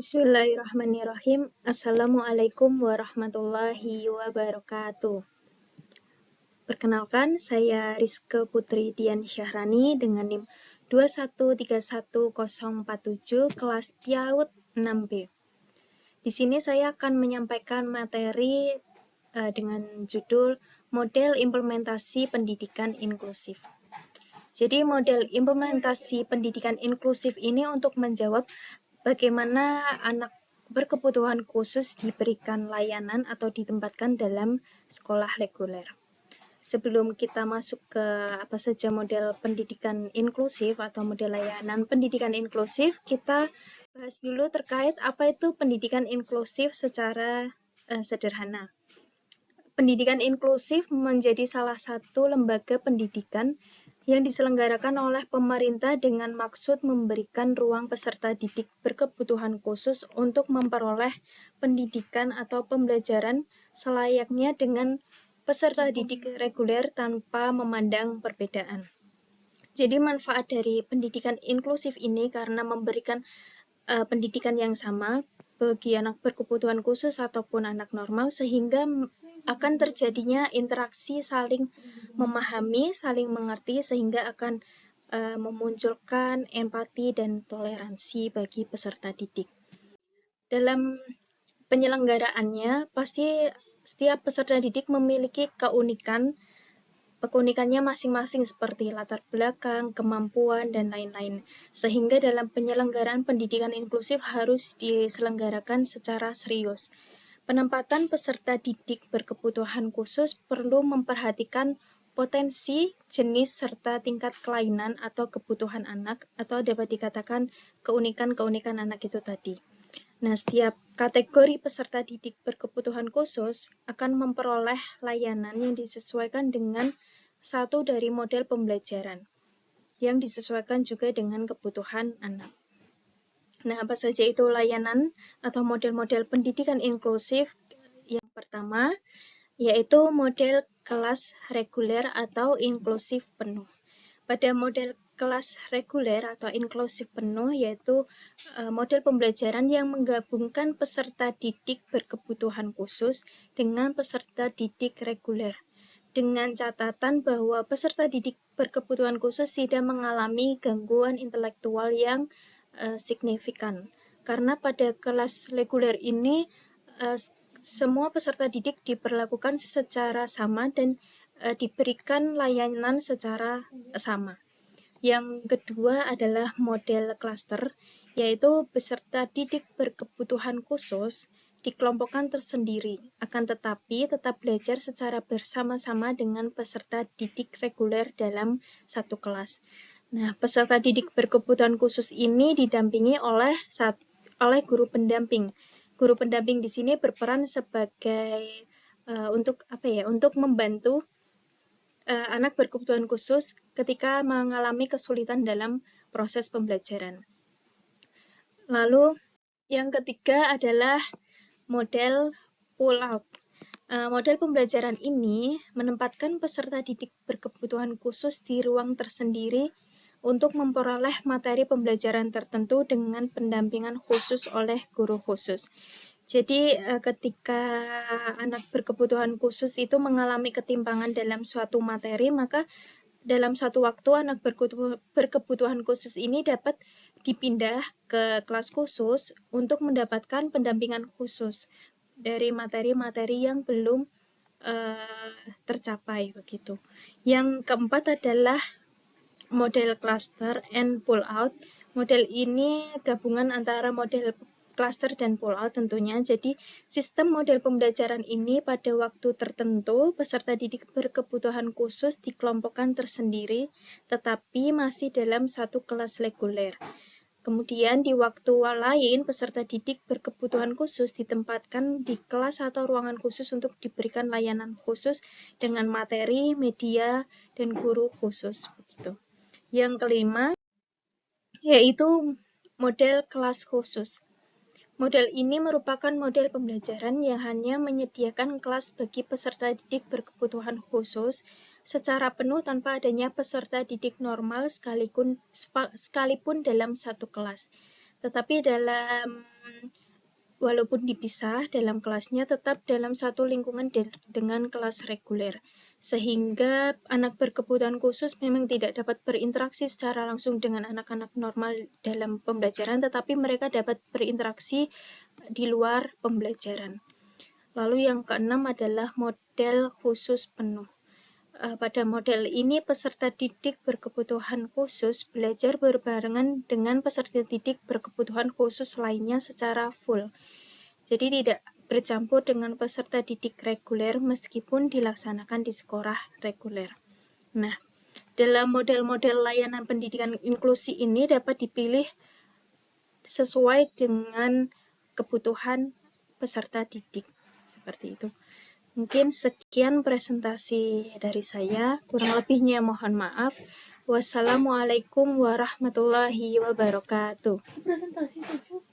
Bismillahirrahmanirrahim. Assalamualaikum warahmatullahi wabarakatuh. Perkenalkan, saya Rizke Putri Dian Syahrani dengan NIM 2131047 kelas PIAUD 6B. Di sini saya akan menyampaikan materi dengan judul Model Implementasi Pendidikan Inklusif. Jadi model implementasi pendidikan inklusif ini untuk menjawab bagaimana anak berkebutuhan khusus diberikan layanan atau ditempatkan dalam sekolah reguler. Sebelum kita masuk ke apa saja model pendidikan inklusif atau model layanan pendidikan inklusif, kita bahas dulu terkait apa itu pendidikan inklusif secara sederhana. Pendidikan inklusif menjadi salah satu lembaga pendidikan yang diselenggarakan oleh pemerintah dengan maksud memberikan ruang peserta didik berkebutuhan khusus untuk memperoleh pendidikan atau pembelajaran selayaknya dengan peserta didik reguler tanpa memandang perbedaan. Jadi manfaat dari pendidikan inklusif ini karena memberikan pendidikan yang sama bagi anak berkebutuhan khusus ataupun anak normal sehingga akan terjadinya interaksi saling memahami, saling mengerti sehingga akan memunculkan empati dan toleransi bagi peserta didik. Dalam penyelenggaraannya, pasti setiap peserta didik memiliki keunikannya masing-masing seperti latar belakang, kemampuan, dan lain-lain. Sehingga dalam penyelenggaraan pendidikan inklusif harus diselenggarakan secara serius. Penempatan peserta didik berkebutuhan khusus perlu memperhatikan potensi, jenis, serta tingkat kelainan atau kebutuhan anak, atau dapat dikatakan keunikan-keunikan anak itu tadi. Nah, setiap kategori peserta didik berkebutuhan khusus akan memperoleh layanan yang disesuaikan dengan satu dari model pembelajaran, yang disesuaikan juga dengan kebutuhan anak. Nah, apa saja itu layanan atau model-model pendidikan inklusif? Yang pertama, yaitu model kelas reguler atau inklusif penuh. Pada model kelas reguler atau inklusif penuh, yaitu model pembelajaran yang menggabungkan peserta didik berkebutuhan khusus dengan peserta didik reguler. Dengan catatan bahwa peserta didik berkebutuhan khusus tidak mengalami gangguan intelektual yang signifikan. Karena pada kelas reguler ini semua peserta didik diperlakukan secara sama dan diberikan layanan secara sama. Yang kedua adalah model klaster, yaitu peserta didik berkebutuhan khusus dikelompokkan tersendiri, akan tetapi tetap belajar secara bersama-sama dengan peserta didik reguler dalam satu kelas. Nah, peserta didik berkebutuhan khusus ini didampingi oleh guru pendamping. Guru pendamping di sini berperan sebagai untuk membantu anak berkebutuhan khusus ketika mengalami kesulitan dalam proses pembelajaran. Lalu yang ketiga adalah model pull-out. Model pembelajaran ini menempatkan peserta didik berkebutuhan khusus di ruang tersendiri untuk memperoleh materi pembelajaran tertentu dengan pendampingan khusus oleh guru khusus. Jadi ketika anak berkebutuhan khusus itu mengalami ketimpangan dalam suatu materi, maka dalam satu waktu anak berkebutuhan khusus ini dapat dipindah ke kelas khusus untuk mendapatkan pendampingan khusus dari materi-materi yang belum tercapai begitu. Yang keempat adalah model cluster and pull out. Model ini gabungan antara model cluster dan pull out tentunya. Jadi sistem model pembelajaran ini pada waktu tertentu peserta didik berkebutuhan khusus dikelompokkan tersendiri tetapi masih dalam satu kelas reguler. Kemudian di waktu lain peserta didik berkebutuhan khusus ditempatkan di kelas atau ruangan khusus untuk diberikan layanan khusus dengan materi, media, dan guru khusus begitu. Yang kelima yaitu model kelas khusus. Model ini merupakan model pembelajaran yang hanya menyediakan kelas bagi peserta didik berkebutuhan khusus secara penuh tanpa adanya peserta didik normal sekalipun dalam satu kelas. Tetapi walaupun dipisah dalam kelasnya, tetap dalam satu lingkungan dengan kelas reguler. Sehingga anak berkebutuhan khusus memang tidak dapat berinteraksi secara langsung dengan anak-anak normal dalam pembelajaran, tetapi mereka dapat berinteraksi di luar pembelajaran. Lalu yang keenam adalah model khusus penuh. Pada model ini, peserta didik berkebutuhan khusus belajar berbarengan dengan peserta didik berkebutuhan khusus lainnya secara full. Jadi tidak bercampur dengan peserta didik reguler meskipun dilaksanakan di sekolah reguler. Nah, dalam model-model layanan pendidikan inklusi ini dapat dipilih sesuai dengan kebutuhan peserta didik. Seperti itu. Mungkin sekian presentasi dari saya, kurang lebihnya mohon maaf. Wassalamualaikum warahmatullahi wabarakatuh. Presentasi 7.